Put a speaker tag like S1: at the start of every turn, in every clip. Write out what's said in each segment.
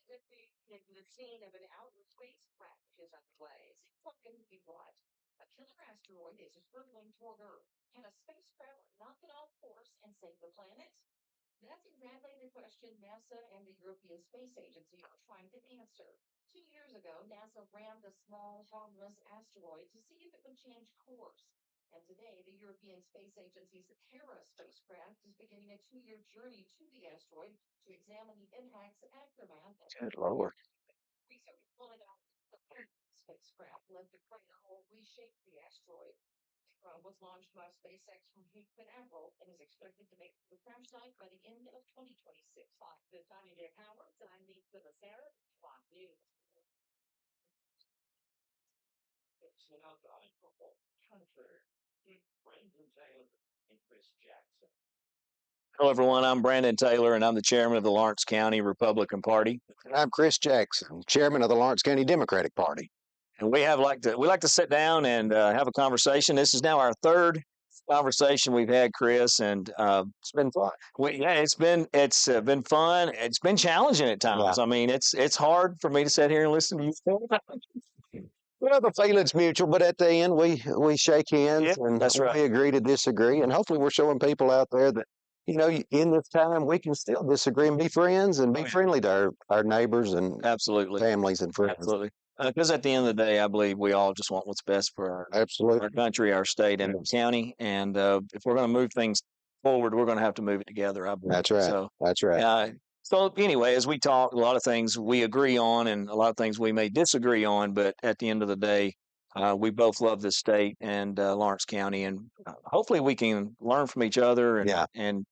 S1: The scene of an outer space crash is underway. It's not going to be what? A killer asteroid is hurtling toward Earth. Can a spacecraft knock it off course and save the planet? That's exactly the question NASA and the European Space Agency are trying to answer. 2 years ago, NASA rammed a small, harmless asteroid to see if it would change course. And today, the European Space Agency's Terra spacecraft is beginning a 2 year journey to the asteroid to examine the impact's aftermath.
S2: Good Lord.
S1: Research pulling out the spacecraft left a crater hole reshaped the asteroid. Was launched by SpaceX from Cape Canaveral and is expected to make the crash site by the end of 2026. The Tiny Day Powers, I'm Lisa Sarah, Fox News. It's now the country. Brandon Taylor and Chris Jackson.
S2: Hello, everyone. I'm Brandon Taylor, and I'm the chairman of the Lawrence County Republican Party.
S3: I'm Chris Jackson, chairman of the Lawrence County Democratic Party.
S2: And we like to sit down and have a conversation. This is now our third conversation we've had, Chris, and
S3: it's been fun.
S2: It's been fun. It's been challenging at times.
S3: Yeah.
S2: I mean, it's hard for me to sit here and listen to you.
S3: Well, the feeling's mutual, but at the end, we shake hands and
S2: that's right.
S3: We agree to disagree, and hopefully, we're showing people out there that in this time we can still disagree and be friends and be friendly to our neighbors and
S2: absolutely
S3: families and friends.
S2: Absolutely. Because at the end of the day, I believe we all just want what's best for our country, our state, and our county. And if we're going to move things forward, we're going to have to move it together. I believe.
S3: That's right.
S2: So,
S3: that's right.
S2: So anyway, as we talk, a lot of things we agree on and a lot of things we may disagree on. But at the end of the day, we both love this state and Lawrence County. And hopefully we can learn from each other and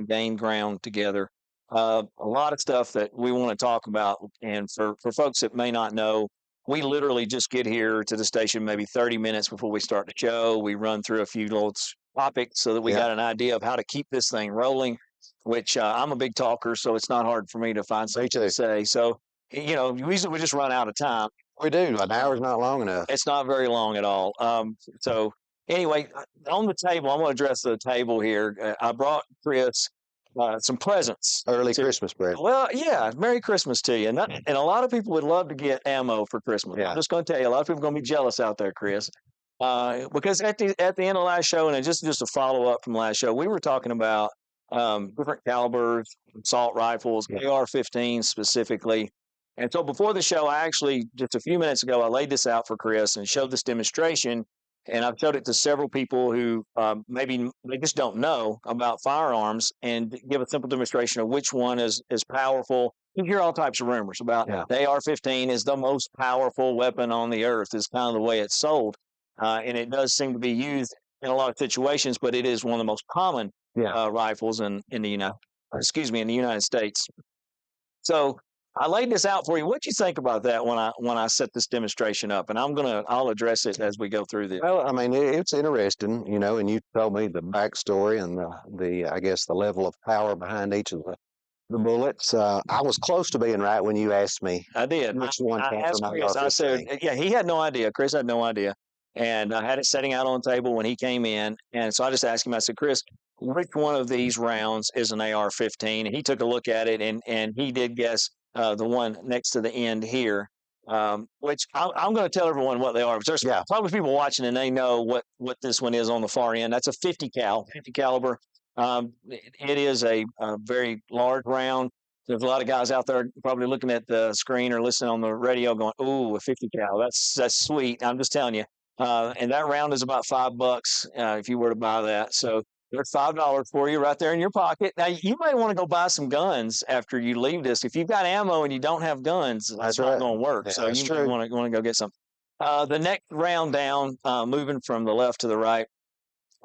S2: gain ground together. A lot of stuff that we want to talk about. And for folks that may not know, we literally just get here to the station maybe 30 minutes before we start the show. We run through a few little topics so that we got an idea of how to keep this thing rolling, which I'm a big talker, so it's not hard for me to find something to say. So, usually we just run out of time.
S3: We do. An hour's not long enough.
S2: It's not very long at all. So anyway, on the table, I'm going to address the table here. I brought Chris some presents.
S3: Early Christmas presents.
S2: Well, yeah, Merry Christmas to you. And a lot of people would love to get ammo for Christmas. Yeah. I'm just going to tell you, a lot of people are going to be jealous out there, Chris. Because at the end of last show, and just a follow-up from last show, we were talking about different calibers, assault rifles, AR-15 specifically. And so before the show, I actually, just a few minutes ago, I laid this out for Chris and showed this demonstration. And I've showed it to several people who maybe they just don't know about firearms and give a simple demonstration of which one is powerful. You hear all types of rumors about the AR-15 is the most powerful weapon on the earth is kind of the way it's sold. And it does seem to be used in a lot of situations, but it is one of the most common rifles in the United States. So I laid this out for you. What do you think about that when I set this demonstration up? And I'll address it as we go through this.
S3: Well, I mean, it's interesting, and you told me the backstory and the level of power behind each of the bullets. I was close to being right when you asked me.
S2: I did.
S3: Which one?
S2: I asked Chris. I said, he had no idea. Chris had no idea. And I had it setting out on the table when he came in. And so I just asked him, I said, Chris, which one of these rounds is an AR-15? And he took a look at it and he did guess the one next to the end here, which I'm going to tell everyone what they are. There's probably people watching and they know what this one is on the far end. That's a 50 caliber. It is a very large round. There's a lot of guys out there probably looking at the screen or listening on the radio going, "Ooh, a 50 cal. That's sweet." I'm just telling you. And that round is about $5 if you were to buy that. So there's $5 for you right there in your pocket. Now, you might want to go buy some guns after you leave this. If you've got ammo and you don't have guns, that's not going to work. Yeah, so you might want to go get some. The next round down, moving from the left to the right,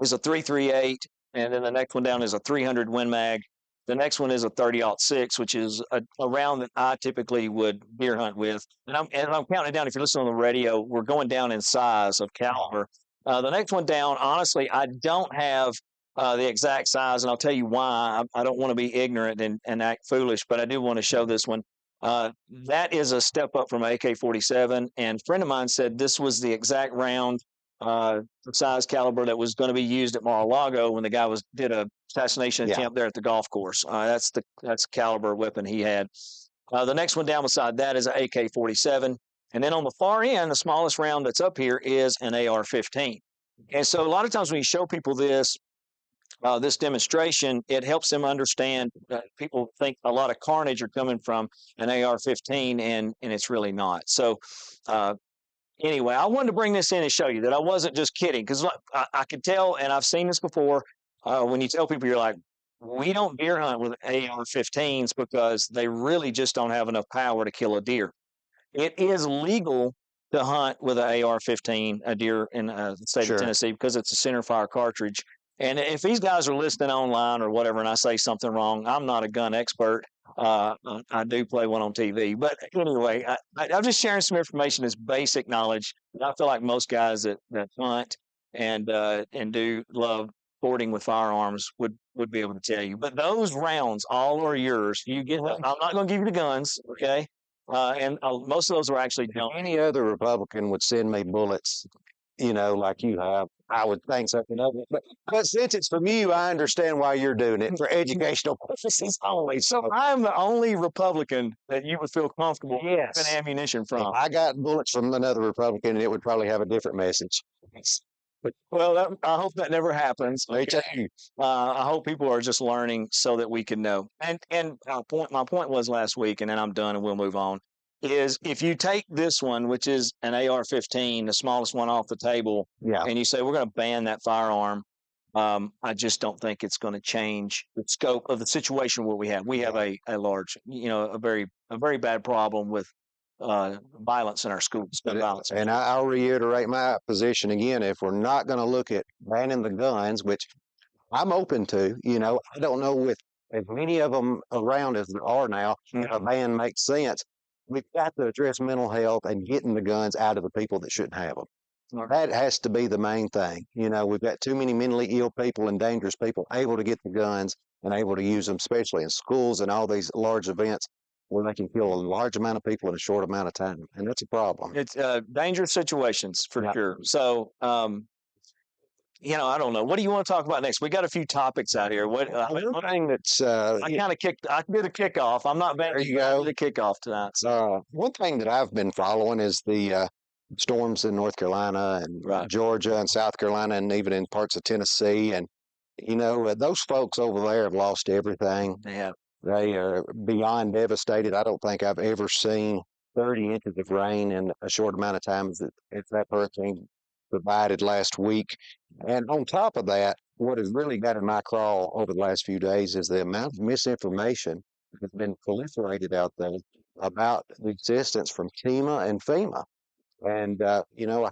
S2: is a .338, and then the next one down is a 300 Win Mag. The next one is a 30-06, which is a round that I typically would deer hunt with. And I'm counting it down. If you're listening on the radio, we're going down in size of caliber. The next one down, honestly, I don't have the exact size, and I'll tell you why. I don't want to be ignorant and act foolish, but I do want to show this one. That is a step up from AK-47, and a friend of mine said this was the exact round size caliber that was going to be used at Mar-a-Lago when the guy did a assassination attempt there at the golf course. That's the caliber weapon he had. The next one down beside that is an AK-47. And then on the far end, the smallest round that's up here is an AR-15. And so a lot of times when you show people this demonstration, it helps them understand. People think a lot of carnage are coming from an AR-15, and it's really not. So anyway, I wanted to bring this in and show you that I wasn't just kidding, because I could tell, and I've seen this before. When you tell people, you're like, we don't deer hunt with AR-15s because they really just don't have enough power to kill a deer. It is legal to hunt with an AR-15, a deer in the state
S3: Sure.
S2: of Tennessee, because it's a centerfire cartridge. And if these guys are listening online or whatever, and I say something wrong, I'm not a gun expert. I do play one on TV, but anyway, I'm just sharing some information as basic knowledge. I feel like most guys that hunt and do love sporting with firearms would be able to tell you. But those rounds all are yours. You get. I'm not going to give you the guns, okay? And most of those are actually
S3: If
S2: done.
S3: any other Republican would send me bullets, like you have, I would think something of it. But since it's from you, I understand why you're doing it for educational purposes only. So
S2: I'm the only Republican that you would feel comfortable giving
S3: yes,
S2: ammunition
S3: if
S2: from.
S3: I got bullets from another Republican, it would probably have a different message.
S2: Well, I hope that never happens.
S3: Me too.
S2: I hope people are just learning so that we can know. And my point was last week, and then I'm done and we'll move on, is if you take this one, which is an AR-15, the smallest one off the table,
S3: Yeah.
S2: and you say we're going to ban that firearm, I just don't think it's going to change the scope of the situation what we have. We have a large, a very bad problem with violence in our schools. Gun violence.
S3: And I'll reiterate my position again. If we're not going to look at banning the guns, which I'm open to, I don't know with as many of them around as there are now, if a ban makes sense. We've got to address mental health and getting the guns out of the people that shouldn't have them. That has to be the main thing. We've got too many mentally ill people and dangerous people able to get the guns and able to use them, especially in schools and all these large events where they can kill a large amount of people in a short amount of time. And that's a problem.
S2: It's dangerous situations for sure. So, I don't know. What do you want to talk about next? We got a few topics out here. What
S3: one thing that's
S2: I kind of I did a kickoff. I'm not bad.
S3: There you go.
S2: The kickoff tonight. So.
S3: One thing that I've been following is the storms in North Carolina and Georgia and South Carolina and even in parts of Tennessee. And, those folks over there have lost everything.
S2: Yeah.
S3: They are beyond devastated. I don't think I've ever seen 30 inches of rain in a short amount of time as that hurricane provided last week. And on top of that, what has really got in my craw over the last few days is the amount of misinformation that's been proliferated out there about the existence from TEMA and FEMA. And, I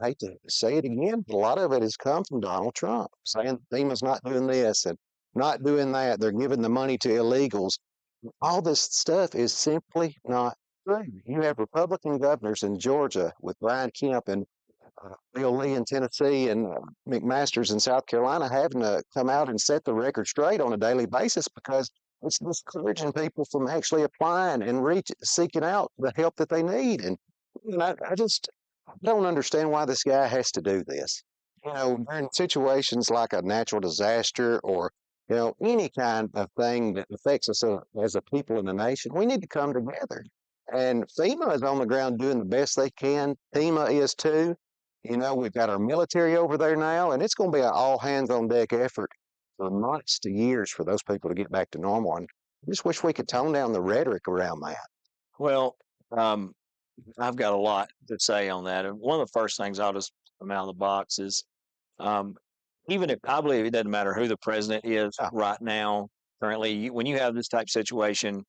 S3: hate to say it again, but a lot of it has come from Donald Trump saying FEMA's not doing this and not doing that. They're giving the money to illegals. All this stuff is simply not true. You have Republican governors in Georgia with Brian Kemp and Bill Lee in Tennessee and McMaster's in South Carolina having to come out and set the record straight on a daily basis because it's discouraging people from actually applying and seeking out the help that they need. And I just don't understand why this guy has to do this. During situations like a natural disaster or any kind of thing that affects us as a people in the nation, we need to come together. And FEMA is on the ground doing the best they can. FEMA is too. We've got our military over there now, and it's going to be an all hands on deck effort for months to years for those people to get back to normal. And I just wish we could tone down the rhetoric around that.
S2: Well, I've got a lot to say on that. And one of the first things I'll just come out of the box is even if I believe it doesn't matter who the president is right now, currently, when you have this type of situation,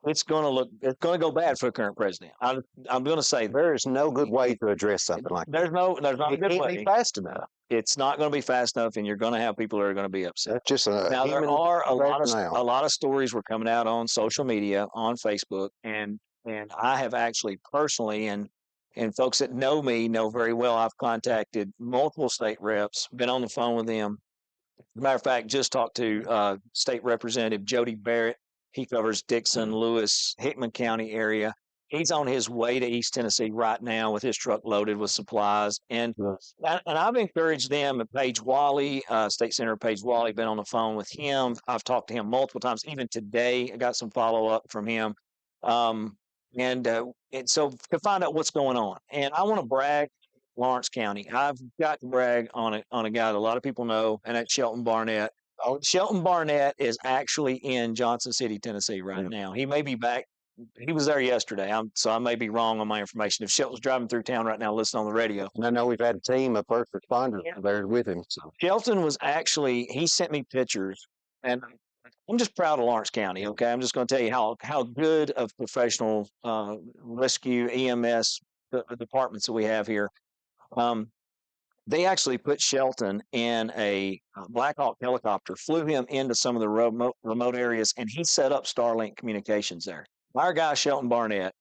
S2: it's going to go bad for the current president. I'm going to say
S3: there is no good way to address something like that.
S2: There's not a good way.
S3: Be fast enough.
S2: It's not going to be fast enough, and you're going to have people that are going to be upset.
S3: That's just
S2: now there are a lot of stories were coming out on social media, on Facebook, and I have actually personally and folks that know me know very well. I've contacted multiple state reps, been on the phone with them. As a matter of fact, just talked to State Representative Jody Barrett. He covers Dixon, Lewis, Hickman County area. He's on his way to East Tennessee right now with his truck loaded with supplies. And I've encouraged them. Paige Wally, State Senator Paige Wally, been on the phone with him. I've talked to him multiple times. Even today, I got some follow-up from him. And so to find out what's going on, and I want to brag Lawrence County. I've got to brag on a guy that a lot of people know, and that's Shelton Barnett. Oh, Shelton Barnett is actually in Johnson City, Tennessee right now. He may be back. He was there yesterday. So I may be wrong on my information. If Shelton's driving through town right now, listening on the radio.
S3: And I know we've had a team of first responders there with him. So
S2: Shelton was actually, he sent me pictures, and I'm just proud of Lawrence County. Okay, I'm just going to tell you how good of professional rescue EMS departments that we have here. They actually put Shelton in a Black Hawk helicopter, flew him into some of the remote areas, and he set up Starlink communications there. Our guy Shelton Barnett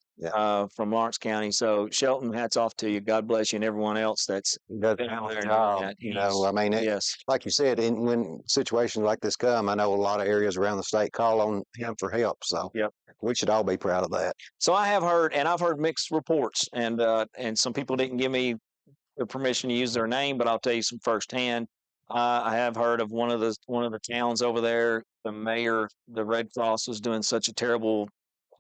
S2: from Lawrence County. So Shelton, hats off to you. God bless you, and everyone else that's been out there doing that.
S3: I mean,
S2: yes,
S3: like you said, when situations like this come, I know a lot of areas around the state call on him for help. So we should all be proud of that.
S2: So I have heard, and I've heard mixed reports, and some people didn't give me the permission to use their name, but I'll tell you some firsthand. I have heard of one of the towns over there. The mayor, the Red Cross, was doing such a terrible,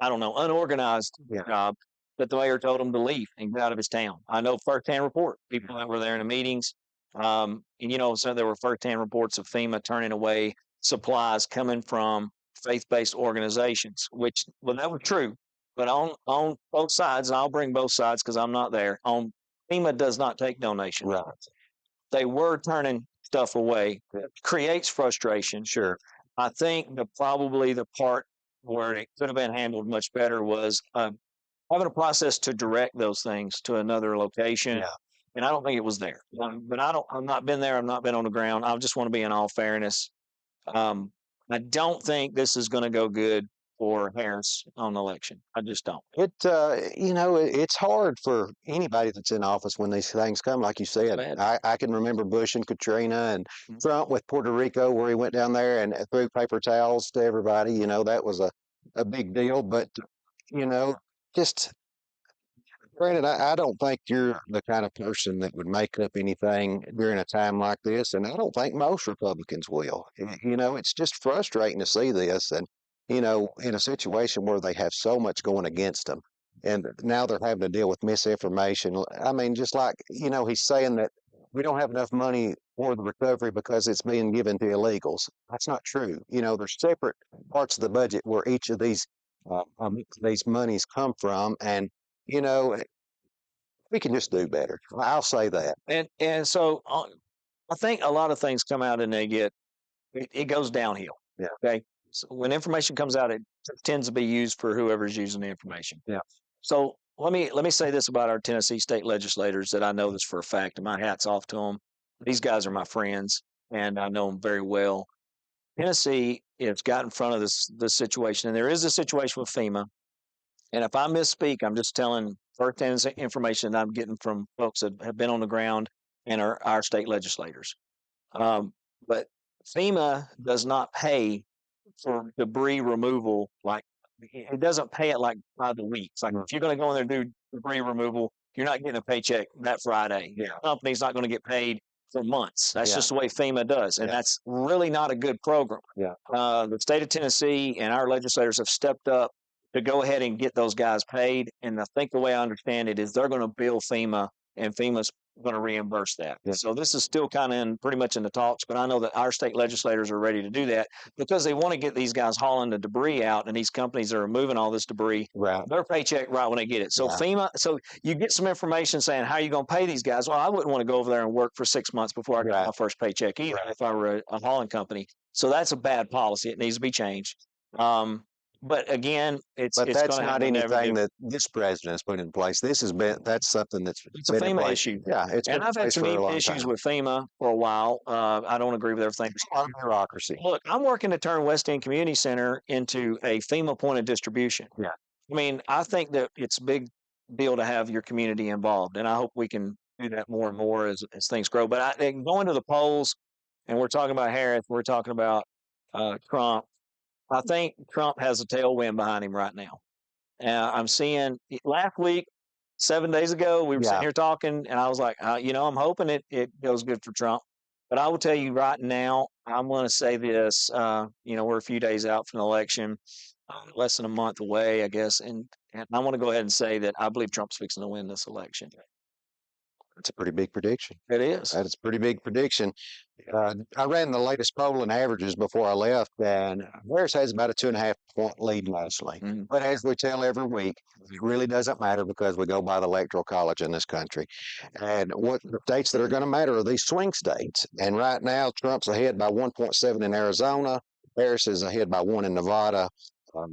S2: unorganized job that the mayor told him to leave and get out of his town. I know firsthand report, people that were there in the meetings. So there were firsthand reports of FEMA turning away supplies coming from faith-based organizations, which, that was true. But on both sides, and I'll bring both sides because I'm not there. FEMA does not take donations.
S3: Right.
S2: They were turning stuff away. It creates frustration.
S3: Sure.
S2: I think probably the part where it could have been handled much better was having a process to direct those things to another location.
S3: Yeah.
S2: And I don't think it was there. But I've not been there. I've not been on the ground. I just want to be in all fairness. I don't think this is going to go good for Harris on election. I just don't.
S3: It's hard for anybody that's in office when these things come. Like you said, I can remember Bush and Katrina and Trump with Puerto Rico, where he went down there and threw paper towels to everybody. That was a big deal. But just granted, I don't think you're the kind of person that would make up anything during a time like this, and I don't think most Republicans will. It's just frustrating to see this, and in a situation where they have so much going against them, and now they're having to deal with misinformation. I mean, just like he's saying that we don't have enough money for the recovery because it's being given to illegals. That's not true. There's separate parts of the budget where each of these monies come from, and we can just do better. I'll say that.
S2: And so I think a lot of things come out and it goes downhill.
S3: Yeah.
S2: Okay. So when information comes out, it tends to be used for whoever's using the information.
S3: Yeah.
S2: So let me say this about our Tennessee state legislators that I know this for a fact, and my hat's off to them. These guys are my friends, and I know them very well. Tennessee has got in front of this situation, and there is a situation with FEMA. And if I misspeak, I'm just telling firsthand information that I'm getting from folks that have been on the ground and are our state legislators. But FEMA does not pay for debris removal. Like, it doesn't pay it like by the week. It's like, if you're going to go in there and do debris removal, you're not getting a paycheck that Friday.
S3: Yeah.
S2: The company's not going to get paid for months. That's
S3: Yeah.
S2: just the way FEMA does. And
S3: Yeah.
S2: that's really not a good program.
S3: Yeah.
S2: The state of Tennessee and our legislators have stepped up to go ahead and get those guys paid. And I think the way I understand it is they're going to bill FEMA, and FEMA's going to reimburse that.
S3: Yeah.
S2: So this is still kind of pretty much in the talks, but I know that our state legislators are ready to do that because they want to get these guys hauling the debris out, and these companies that are moving all this debris,
S3: right,
S2: their paycheck right when they get it. So FEMA, so you get some information saying, how are you going to pay these guys? Well, I wouldn't want to go over there and work for 6 months before I get my first paycheck either if I were a hauling company. So that's a bad policy. It needs to be changed. But again, that's
S3: not anything that this president has put in place. That's something it's
S2: a FEMA issue.
S3: Yeah,
S2: and I've had some issues with FEMA for a while. I don't agree with everything.
S3: It's a lot of bureaucracy.
S2: Look, I'm working to turn West End Community Center into a FEMA point of distribution.
S3: Yeah,
S2: I mean, I think that it's a big deal to have your community involved, and I hope we can do that more and more as things grow. But going to the polls, and we're talking about Harris, we're talking about Trump. I think Trump has a tailwind behind him right now. I'm seeing last week, 7 days ago, we were sitting here talking, and I was like, I'm hoping it goes good for Trump. But I will tell you right now, I'm going to say this. We're a few days out from the election, less than a month away, I guess. And And I want to go ahead and say that I believe Trump's fixing to win this election.
S3: It's a pretty big prediction.
S2: It is.
S3: That is a pretty big prediction. I ran the latest polling averages before I left, and Harris has about a 2.5 point lead nationally.
S2: Mhm.
S3: But as we tell every week, it really doesn't matter because we go by the electoral college in this country. And what the states that are going to matter are these swing states. And right now, Trump's ahead by 1.7 in Arizona. Harris is ahead by 1 in Nevada.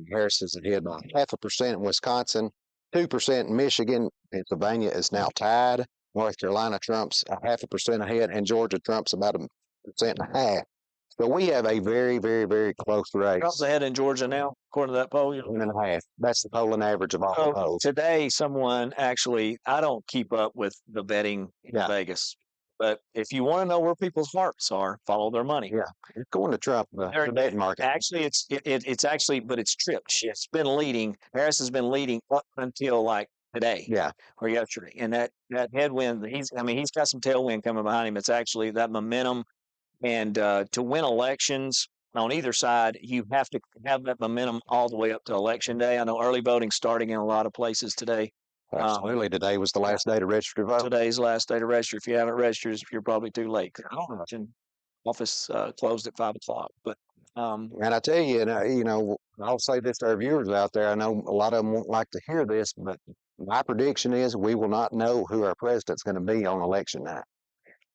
S3: Harris is ahead by 0.5% in Wisconsin, 2% in Michigan. Pennsylvania is now tied. North Carolina, Trump's 0.5% ahead, and Georgia, Trump's about 1.5%. So we have a very, very, very close race.
S2: Trump's ahead in Georgia now, according to that poll.
S3: 1.5. That's the polling average of all the polls.
S2: Today, someone actually, I don't keep up with the betting in Vegas, but if you want to know where people's hearts are, follow their money.
S3: Yeah, it's going to Trump, the betting market.
S2: Actually, it's actually, but it's tripped. It's been leading. Harris has been leading up until like today, or yesterday, and that headwind. He's got some tailwind coming behind him. It's actually that momentum, and to win elections on either side, you have to have that momentum all the way up to election day. I know early voting starting in a lot of places today.
S3: Absolutely, today was the last day to register to vote.
S2: Today's the last day to register. If you haven't registered, you're probably too late. Office closed at 5:00, but.
S3: And I tell you, I'll say this to our viewers out there. I know a lot of them won't like to hear this, but my prediction is we will not know who our president's going to be on election night.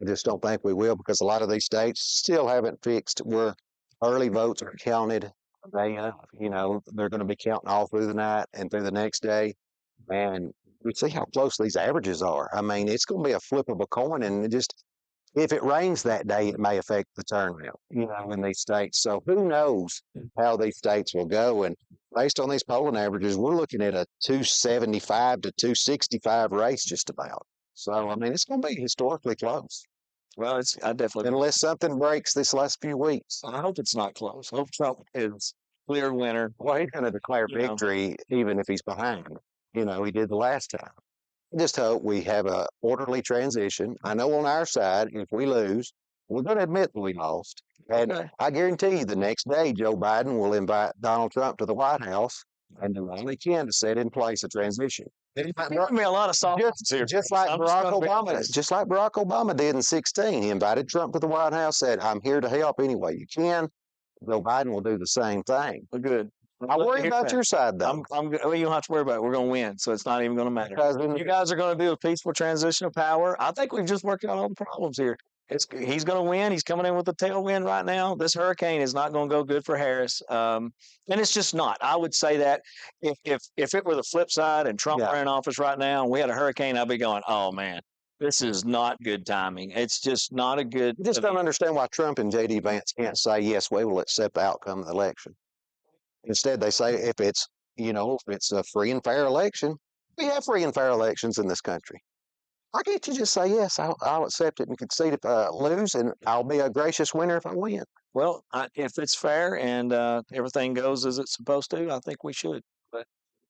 S3: I just don't think we will because a lot of these states still haven't fixed where early votes are counted. They're going to be counting all through the night and through the next day. And we see how close these averages are. I mean, it's going to be a flip of a coin, and if it rains that day, it may affect the turnout, in these states. So who knows how these states will go? And based on these polling averages, we're looking at a 275 to 265 race just about. So, I mean, it's going to be historically close.
S2: Well, I definitely,
S3: unless something breaks this last few weeks.
S2: I hope it's not close. I hope Trump is clear winner.
S3: Well, he's going to declare victory even if he's behind. He did the last time. I just hope we have a orderly transition. I know on our side, if we lose, we're going to admit that we lost. And I guarantee you the next day, Joe Biden will invite Donald Trump to the White House and do all he can to set in place a transition.
S2: Give me a lot of soft
S3: just like Barack Obama did in 2016. He invited Trump to the White House, said, "I'm here to help any way you can." Joe Biden will do the same thing.
S2: Well, good.
S3: I worry about your side, though.
S2: Well, you don't have to worry about it. We're going to win, so it's not even going to matter. You guys are going to do a peaceful transition of power. I think we've just worked out all the problems here. He's going to win. He's coming in with a tailwind right now. This hurricane is not going to go good for Harris, and it's just not. I would say that if it were the flip side and Trump were in office right now and we had a hurricane, I'd be going, "Oh man, this is not good timing. It's just not a good."
S3: I just don't understand why Trump and J.D. Vance can't say, "Yes, we will accept the outcome of the election." Instead, they say if it's a free and fair election, we have free and fair elections in this country. Why can't you just say, "Yes, I'll accept it and concede if I lose, and I'll be a gracious winner if I win"?
S2: Well, if it's fair and everything goes as it's supposed to, I think we should. But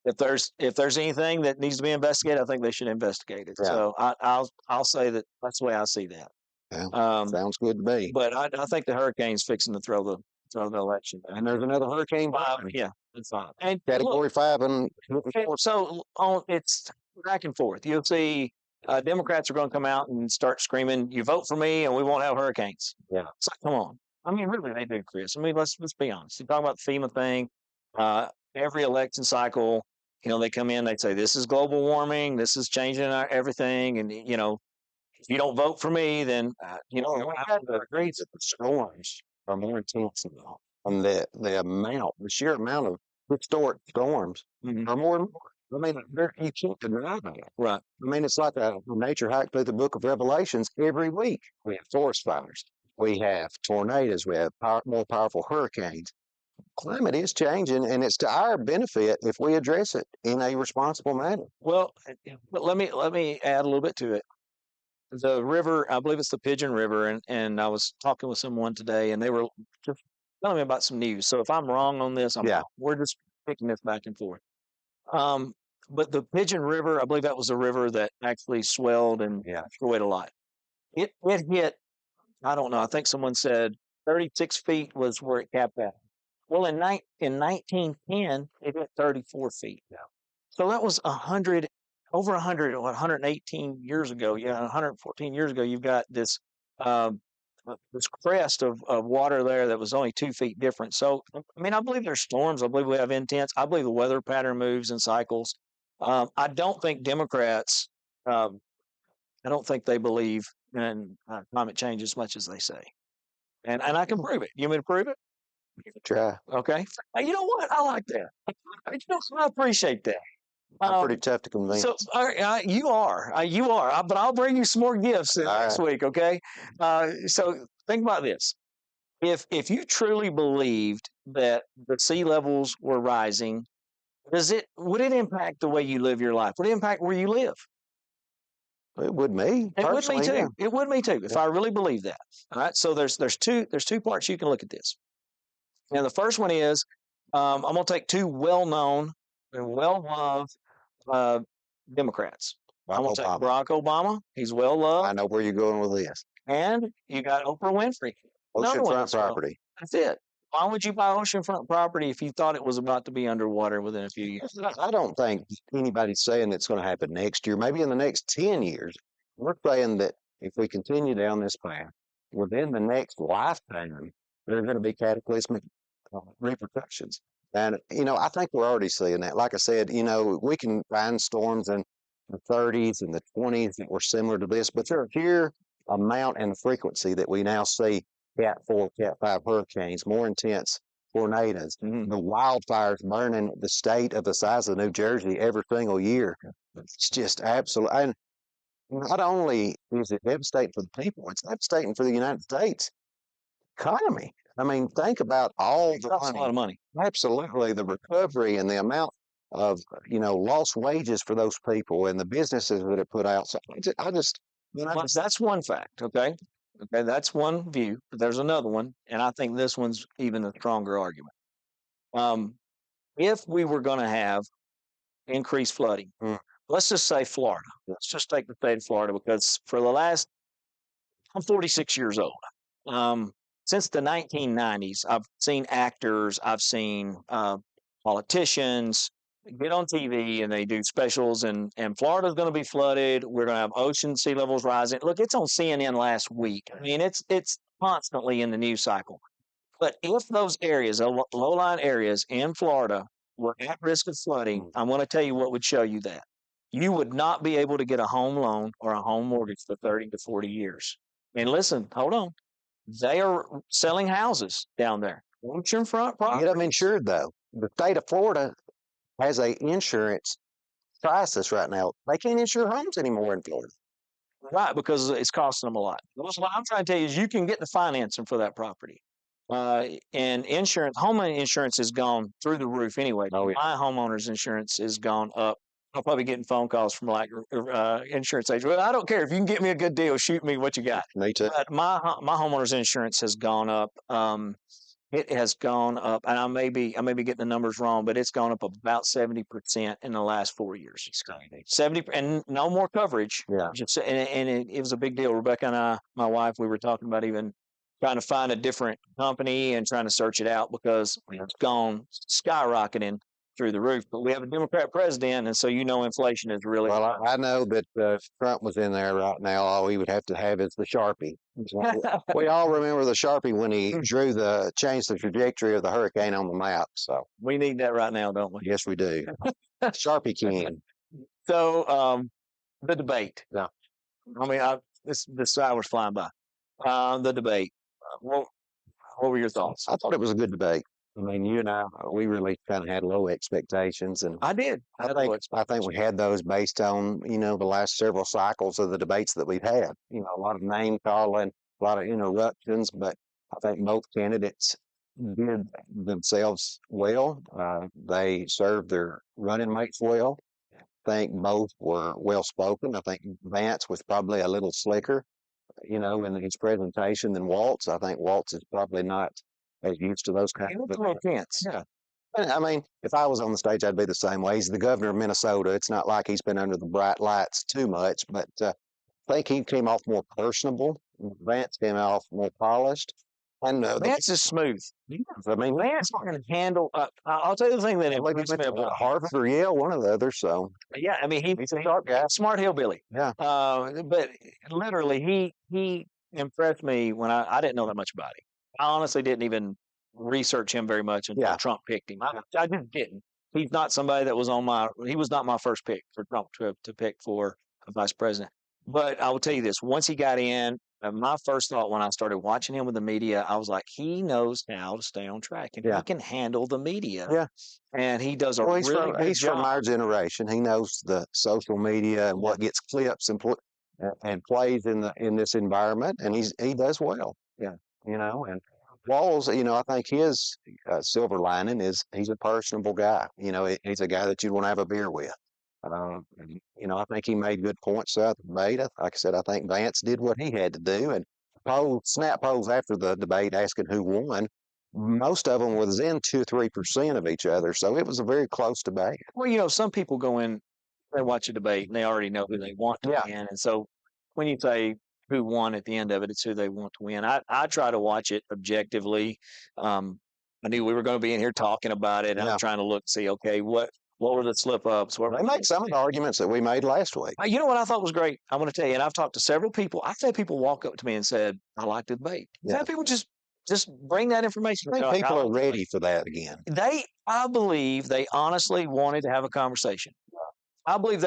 S2: if there's anything that needs to be investigated, I think they should investigate it. Yeah. So I'll say that's the way I see that.
S3: Yeah, sounds good to me.
S2: But I think the hurricane's fixing to throw the election.
S3: And there's another hurricane.
S2: Yeah, it's fine. And
S3: Category 5 and
S2: so it's back and forth. You'll see Democrats are going to come out and start screaming, "You vote for me, and we won't have hurricanes."
S3: Yeah,
S2: it's like, come on. I mean, really, they do, Chris. I mean, let's be honest. You talk about the FEMA thing. Every election cycle, they come in, they say, "This is global warming. This is changing everything," and if you don't vote for me, then
S3: we have to agree that the storms are more intense now, and the sheer amount of historic storms are more and more. I mean, you can't deny that.
S2: Right.
S3: I mean, it's like a nature hike through the book of Revelations every week. We have forest fires. We have tornadoes. We have more powerful hurricanes. Climate is changing, and it's to our benefit if we address it in a responsible manner.
S2: Well, but let me add a little bit to it. The river, I believe it's the Pigeon River, and I was talking with someone today, and they were just telling me about some news. So if I'm wrong on this, we're just picking this back and forth. But the Pigeon River, I believe that was a river that actually swelled and destroyed a lot. It hit, I don't know, I think someone said 36 feet was where it capped out. Well, in 1910, it hit 34 feet.
S3: Yeah.
S2: So that was 100, over 100, 118 years ago. Yeah, 114 years ago. You've got this crest of water there that was only 2 feet different. So, I mean, I believe there's storms. I believe we have intense. I believe the weather pattern moves in cycles. I don't think Democrats, um, I don't think they believe in climate change as much as they say. And I can prove it. You want me to prove it?
S3: Try.
S2: Okay. You know what? I like that. I appreciate that.
S3: I'm pretty
S2: Um,
S3: tough to convince.
S2: so you are, but I'll bring you some more gifts
S3: All
S2: next
S3: right.
S2: week. Okay. So think about this. If you truly believed that the sea levels were rising, would it impact the way you live your life? Would it impact where you live?
S3: It would me
S2: It would me
S3: personally.
S2: too.
S3: Yeah.
S2: It would me too if
S3: Yeah.
S2: I really believe that. All right. So there's two parts you can look at this. Now the first one is I'm going to take two well-known and well-loved uh, Democrats. I'm going to take
S3: Obama.
S2: Barack Obama. He's well
S3: I
S2: loved,
S3: know where you're going with this.
S2: and you got Oprah Winfrey. Another one
S3: Oceanfront
S2: as well.
S3: property.
S2: That's it. Why would you buy oceanfront property if you thought it was about to be underwater within a few years?
S3: I don't think anybody's saying that's going to happen next year, maybe in the next 10 years. We're saying that if we continue down this path, within the next lifetime, there are going to be cataclysmic repercussions. And, I think we're already seeing that. Like I said, we can find storms in the 30s and the 20s that were similar to this, but the sheer amount and the frequency that we now see Cat 4, Cat 5 hurricanes, more intense tornadoes,
S2: Mhm.
S3: the wildfires burning the state of the size of New Jersey every single year. It's just absolute. And not only is it devastating for the people, it's devastating for the United States economy. I mean, think about all the
S2: That's a lot
S3: money.
S2: of money.
S3: Absolutely, the recovery and the amount of lost wages for those people and the businesses that it put out. So
S2: Well, that's one fact. Okay. Okay. That's one view. But there's another one. And I think this one's even a stronger argument. Um, if we were going to have increased flooding,
S3: Mm.
S2: let's just say Florida. Let's just take the state of Florida because I'm 46 years old. Um, since the 1990s, I've seen actors, I've seen politicians get on TV and they do specials, and Florida's going to be flooded. We're going to have ocean sea levels rising. Look, it's on CNN last week. I mean, it's constantly in the news cycle. But if those areas, low-lying areas in Florida, were at risk of flooding, I'm going to tell you what would show you that. You would not be able to get a home loan or a home mortgage for 30 to 40 years. And listen, hold on. They are selling houses down there. Oceanfront
S3: Get them
S2: properties.
S3: insured though. The state of Florida has a insurance crisis right now. They can't insure homes anymore in Florida.
S2: Right, because it's costing them a lot. What I'm trying to tell you is you can get the financing for that property. And home insurance has gone through the roof anyway.
S3: Oh, yeah.
S2: My homeowner's insurance has gone up. I'll probably getting phone calls from insurance agents. Well, I don't care if you can get me a good deal. Shoot me what you got.
S3: Me too.
S2: But my homeowner's insurance has gone up. It has gone up, and I may be getting the numbers wrong, but it's gone up about 70% in the last 4 years. 70, and no more coverage.
S3: Yeah.
S2: And it was a big deal. Rebecca and I, my wife, we were talking about even trying to find a different company and trying to search it out because it's gone skyrocketing through the roof. But we have a Democrat president, and so inflation is really
S3: Well, I know that if Trump was in there right now, all he would have to have is the Sharpie. We all remember the Sharpie when he changed the trajectory of the hurricane on the map. So
S2: we need that right now, don't we?
S3: yes, we do. Sharpie can.
S2: So the debate.
S3: Yeah.
S2: I mean, this hour's flying by. The debate. What were your thoughts?
S3: I thought it was a good debate. I mean, you and I, we really kind of had low expectations, and
S2: I did.
S3: I think we had those based on the last several cycles of the debates that we've had. A lot of name calling, a lot of interruptions, but I think both candidates did themselves well. They served their running mates well. I think both were well spoken. I think Vance was probably a little slicker, in his presentation than Waltz. I think Waltz is probably not as used to those kinds of
S2: tense.
S3: Yeah. I mean, if I was on the stage, I'd be the same way. He's the governor of Minnesota. It's not like he's been under the bright lights too much, but I think he came off more personable. Vance came off more polished. And
S2: Vance is smooth.
S3: I mean,
S2: Vance can handle. I'll tell you the thing that
S3: like
S2: impressed me about
S3: Harvard or Yale, one of the others. So
S2: yeah, I mean
S3: he's a sharp guy.
S2: smart hillbilly.
S3: Yeah.
S2: But literally he impressed me when I didn't know that much about him. I honestly didn't even research him very much until
S3: Yeah.
S2: Trump picked him. I just didn't. He's not somebody that was on my. He was not my first pick for Trump to pick for a vice president. But I will tell you this: once he got in, my first thought when I started watching him with the media, I was like, he knows how to stay on track, and
S3: Yeah.
S2: he can handle the media.
S3: Yeah.
S2: And he does a
S3: Well,
S2: really good
S3: he's from
S2: job.
S3: our generation. He knows the social media and what gets clips and plays in this environment, and he does well.
S2: Yeah.
S3: You know, and Walls, I think his silver lining is he's a personable guy. He's a guy that you'd want to have a beer with. I think he made good points throughout the debate. Like I said, I think Vance did what he had to do, and snap polls after the debate asking who won. Most of them was in 2 or 3% of each other, so it was a very close debate.
S2: Well, some people go in, they watch a debate, and they already know who they want to
S3: Yeah.
S2: win. And so when you say who won at the end of it, it's who they want to win. I try to watch it objectively. I knew we were going to be in here talking about it, and
S3: Yeah.
S2: I'm trying to look, see, okay, what were the slip ups?
S3: They make some of the arguments that we made last week.
S2: You know what I thought was great? I want to tell you, and I've talked to several people. I've had people walk up to me and said, "I like the debate." I've
S3: Yeah.
S2: had people just bring that information.
S3: I think
S2: They're like,
S3: people
S2: "I
S3: are
S2: like the
S3: ready for that again.
S2: I believe they honestly wanted to have a conversation. I believe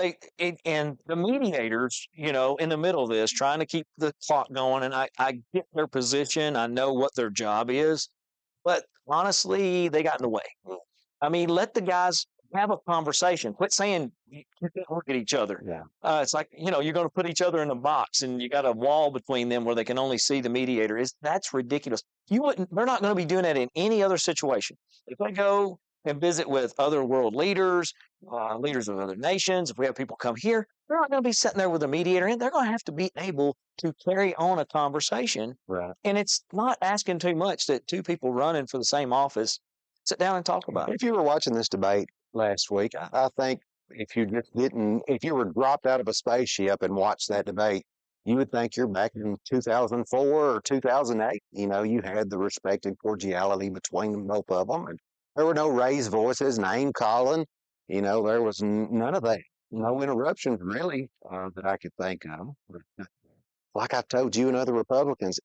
S2: and the mediators, in the middle of this, trying to keep the clock going, and I get their position. I know what their job is, but honestly, they got in the way. I mean, let the guys have a conversation. Quit saying you can't look at each other.
S3: Yeah.
S2: It's like, you're going to put each other in a box and you got a wall between them where they can only see the mediator. That's ridiculous. They're not going to be doing that in any other situation. If they go and visit with other world leaders, leaders of other nations, if we have people come here, they're not going to be sitting there with a mediator, and they're going to have to be able to carry on a conversation.
S3: Right.
S2: And it's not asking too much that two people running for the same office sit down and talk about it.
S3: If you were watching this debate last week, I think if you were dropped out of a spaceship and watched that debate, you would think you're back in 2004 or 2008. You had the respect and cordiality between both of them, and there were no raised voices, name calling. There was none of that. No interruptions really that I could think of. Like I've told you and other Republicans,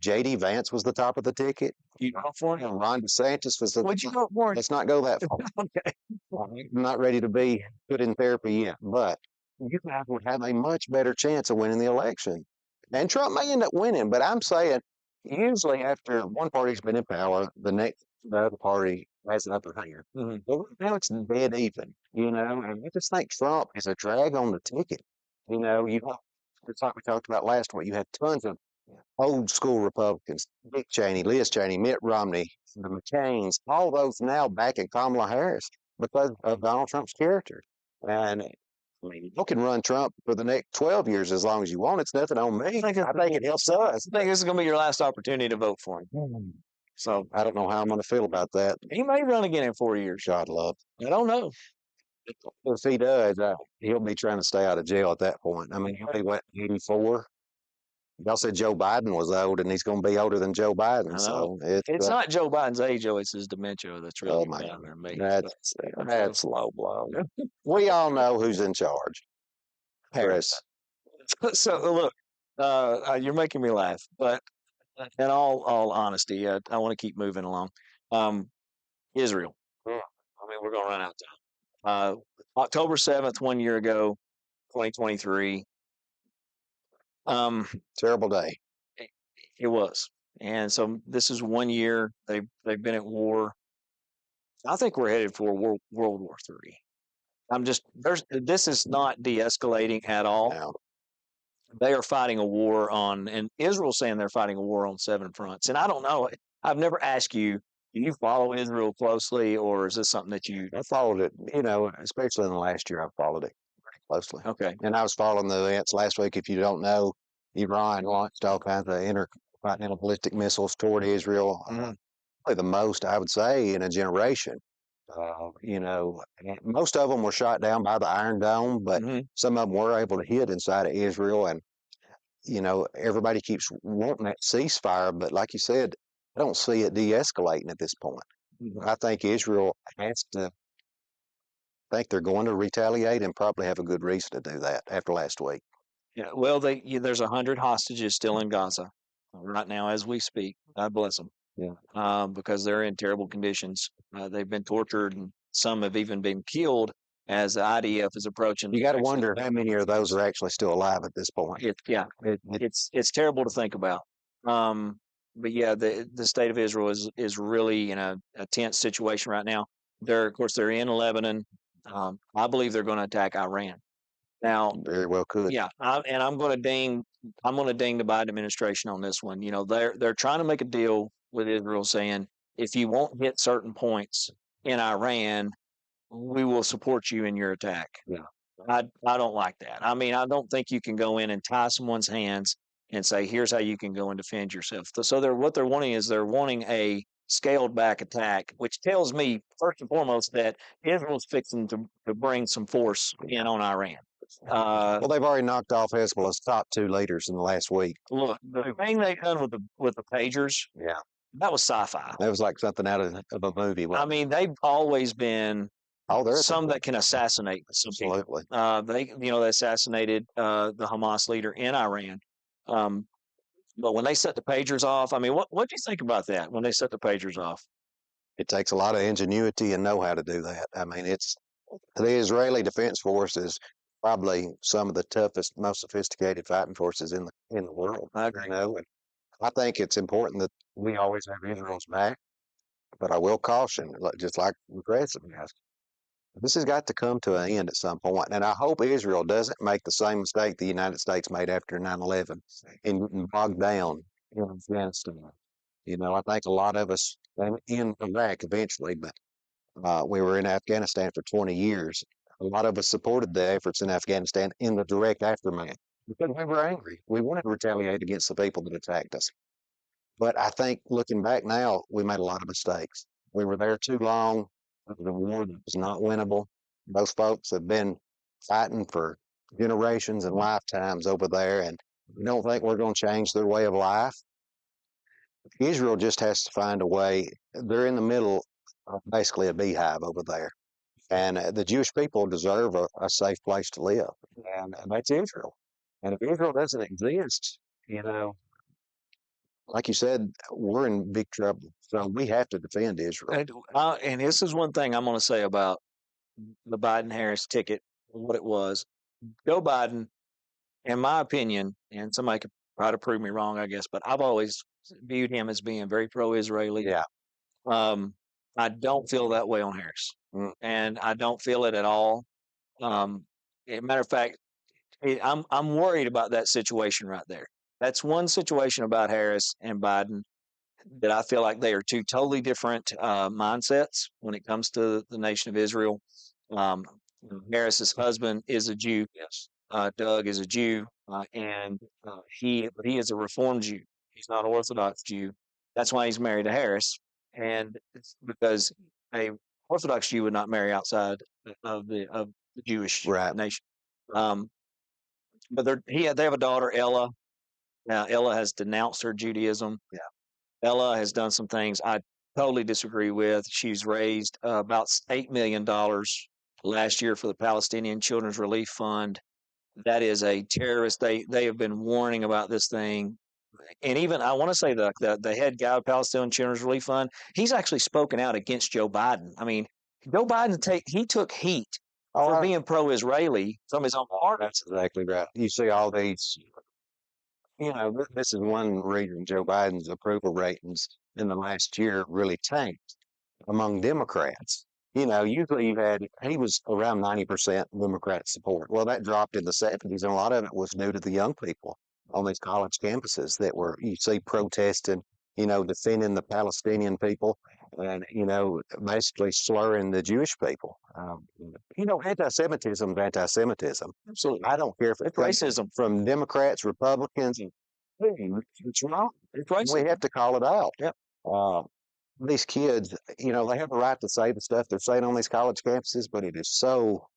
S3: J.D. Vance was the top of the ticket.
S2: You vote for him?
S3: And Ron DeSantis was the.
S2: Would you vote for him?
S3: Let's not go that far.
S2: Okay.
S3: I'm not ready to be put in therapy yet, but you guys would have a much better chance of winning the election. And Trump may end up winning, but I'm saying usually after one party's been in power, the other party has an upper hand.
S2: Mhm.
S3: But right now it's dead even, and I just think Trump is a drag on the ticket. It's like we talked about last week. You had tons of old school Republicans, Dick Cheney, Liz Cheney, Mitt Romney, the McCains, all those now backing Kamala Harris because of Donald Trump's character. And I mean, you can run Trump for the next 12 years as long as you want. It's nothing on me. I think it helps us.
S2: I think this is going to be your last opportunity to vote for him.
S3: So I don't know how I'm going to feel about that.
S2: He may run again in 4 years.
S3: God love.
S2: I don't know.
S3: If he does, he'll be trying to stay out of jail at that point. I mean, he'll be what, 84? Y'all said Joe Biden was old, and he's going to be older than Joe Biden. So
S2: it's not Joe Biden's age, though. It's his dementia that's really bothering me.
S3: That's low blow. We all know who's in charge. Harris.
S2: So look, you're making me laugh, but in all honesty, I want to keep moving along. Israel. I mean, we're going to run out of time. October 7th, 1 year ago, 2023.
S3: Terrible day.
S2: It was. And so this is 1 year. They've been at war. I think we're headed for World War III. This is not de-escalating at all.
S3: No.
S2: They are fighting a war and Israel's saying they're fighting a war on 7 fronts. And I don't know. I've never asked you, do you follow Israel closely, or is this something that
S3: I followed it, especially in the last year, I followed it pretty closely.
S2: Okay.
S3: And I was following the events last week. If you don't know, Iran launched all kinds of intercontinental ballistic missiles toward Israel. Probably the most, I would say, in a generation. And most of them were shot down by the Iron Dome, but some of them were able to hit inside of Israel. And, everybody keeps wanting that ceasefire. But like you said, I don't see it de-escalating at this point. I think Israel has to think they're going to retaliate and probably have a good reason to do that after last week.
S2: Yeah, well, there's 100 hostages still in Gaza right now as we speak. God bless them.
S3: Yeah.
S2: Because they're in terrible conditions. They've been tortured, and some have even been killed as the IDF is approaching.
S3: You got to wonder how many of those are actually still alive at this point.
S2: It's terrible to think about. But yeah, the state of Israel is really in a tense situation right now. Of course, they're in Lebanon. I believe they're going to attack Iran. Now,
S3: Very well could.
S2: yeah, I'm going to ding the Biden administration on this one. You know, they're trying to make a deal with Israel, saying if you won't hit certain points in Iran, we will support you in your attack.
S3: Yeah.
S2: I don't like that. I mean, I don't think you can go in and tie someone's hands and say, here's how you can go and defend yourself. So what they're wanting is they're wanting a scaled back attack, which tells me first and foremost that Israel's fixing to bring some force in on Iran.
S3: Well, they've already knocked off Hezbollah's top 2 leaders in the last week.
S2: Look, the thing they done with the pagers,
S3: Yeah,
S2: that was sci-fi.
S3: that was like something out of a movie.
S2: I mean, they've always been
S3: there's
S2: some that can assassinate some people.
S3: absolutely.
S2: They assassinated the Hamas leader in Iran. But when they set the pagers off, I mean, what do you think about that when they set the pagers off?
S3: It takes a lot of ingenuity and know how to do that. I mean, the Israeli Defense Force is probably some of the toughest, most sophisticated fighting forces in the world.
S2: I agree.
S3: You know, and I think it's important that we always have Israel's back. But I will caution, just like the president has, this has got to come to an end at some point. And I hope Israel doesn't make the same mistake the United States made after 9/11 and getting bogged down in Afghanistan. You know, I think a lot of us, and in Iraq eventually, but we were in Afghanistan for 20 years. A lot of us supported the efforts in Afghanistan in the direct aftermath because we were angry. We wanted to retaliate against the people that attacked us. But I think looking back now, we made a lot of mistakes. We were there too long. It was a war that was not winnable. Those folks have been fighting for generations and lifetimes over there, and we don't think we're going to change their way of life. Israel just has to find a way. They're in the middle of basically a beehive over there. And the Jewish people deserve a safe place to live. And that's Israel. And if Israel doesn't exist, you know, like you said, we're in big trouble. So we have to defend Israel.
S2: And this is one thing I'm going to say about the Biden-Harris ticket, what it was. Joe Biden, in my opinion, and somebody could try to prove me wrong, I guess, but I've always viewed him as being very pro-Israeli.
S3: Yeah.
S2: I don't feel that way on Harris, and I don't feel it at all. As a matter of fact, I'm worried about that situation right there. That's one situation about Harris and Biden that I feel like they are two totally different mindsets when it comes to the nation of Israel. Harris's husband is a Jew. Yes. Doug is a Jew, and he is a Reformed Jew. He's not an Orthodox Jew. That's why he's married to Harris, and it's because a Orthodox Jew would not marry outside of the Jewish nation. But they have a daughter, Ella. Now Ella has denounced her Judaism.
S3: Yeah.
S2: Ella has done some things I totally disagree with. She's raised about $8 million last year for the Palestinian Children's Relief Fund. That is a terrorist. They have been warning about this thing. And even I want to say the head guy of Palestinian Children's Relief Fund, he's actually spoken out against Joe Biden. I mean, Joe Biden took heat for being pro-Israeli from his own party.
S3: That's exactly right. You see all these, you know, this is one reason Joe Biden's approval ratings in the last year really tanked among Democrats. You know, usually he was around 90% Democrat support. Well, that dropped in the 70s, and a lot of it was due to the young people on these college campuses that you see protesting, you know, defending the Palestinian people and, you know, basically slurring the Jewish people. You know, anti-Semitism is anti-Semitism.
S2: Absolutely.
S3: I don't care if it's
S2: racism
S3: from Democrats, Republicans. It's wrong.
S2: It's racism.
S3: We have to call it out.
S2: Yep.
S3: These kids, you know, they have a right to say the stuff they're saying on these college campuses, but it is so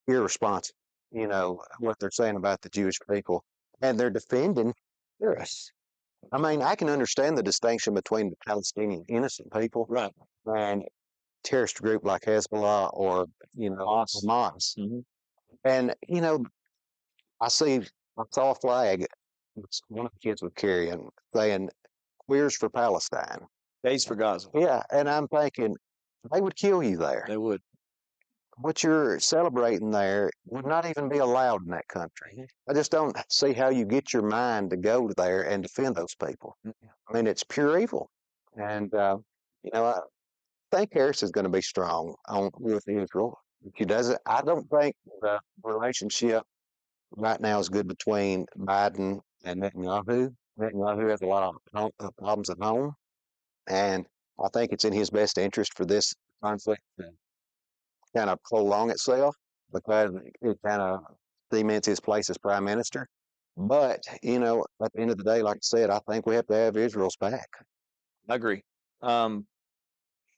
S3: irresponsible, you know, what they're saying about the Jewish people. And they're defending terrorists. I mean, I can understand the distinction between the Palestinian innocent people
S2: Right.
S3: and terrorist group like Hezbollah or,
S2: Hamas.
S3: Hamas.
S2: Mhm.
S3: And, I saw a flag, one of the kids was carrying, saying, "Queers for Palestine."
S2: Days for Gaza.
S3: Yeah. And I'm thinking, they would kill you there.
S2: They would.
S3: What you're celebrating there would not even be allowed in that country. I just don't see how you get your mind to go there and defend those people. I mean, it's pure evil. And, I think Harris is going to be strong on with Israel. He doesn't. I don't think the relationship right now is good between Biden and Netanyahu. Netanyahu has a lot of problems at home, and I think it's in his best interest for this conflict to kind of prolong itself because it kind of cements his place as prime minister. But at the end of the day, like I said, I think we have to have Israel's back.
S2: I agree. Um,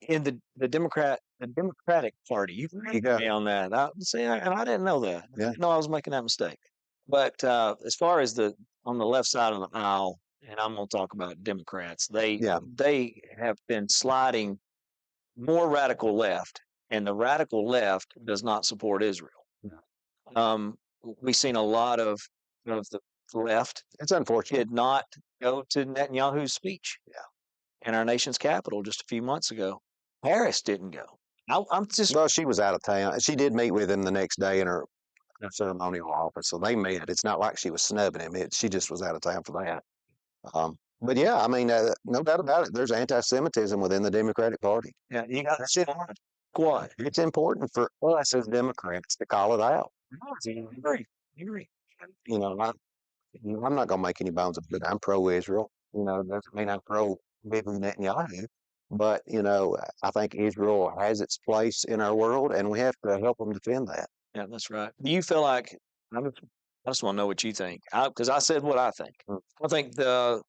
S2: in the Democratic Party, you
S3: You go.
S2: me on that. And I didn't know that. I
S3: Yeah.
S2: didn't know I was making that mistake. But as far as on the left side of the aisle, and I'm going to talk about Democrats,
S3: Yeah.
S2: they have been sliding more radical left, and the radical left does not support Israel. We've seen a lot of the left
S3: It's unfortunate.
S2: did not go to Netanyahu's speech in our nation's capital just a few months ago. Harris didn't go. I'm just
S3: Well, she was out of town. She did meet with him the next day in her ceremonial office, so they met. It's not like she was snubbing him. She just was out of town for that. But yeah, I mean, no doubt about it. There's anti-Semitism within the Democratic Party.
S2: yeah, you got to squad.
S3: It's important for us as Democrats to call it out.
S2: I agree. I agree.
S3: I'm not going to make any bones about it. I'm pro-Israel. Doesn't mean I'm pro-Bibi Netanyahu, but I think Israel has its place in our world, and we have to help them defend that.
S2: Yeah, that's right. Do you feel like I just want to know what you think because I said what I think. I think the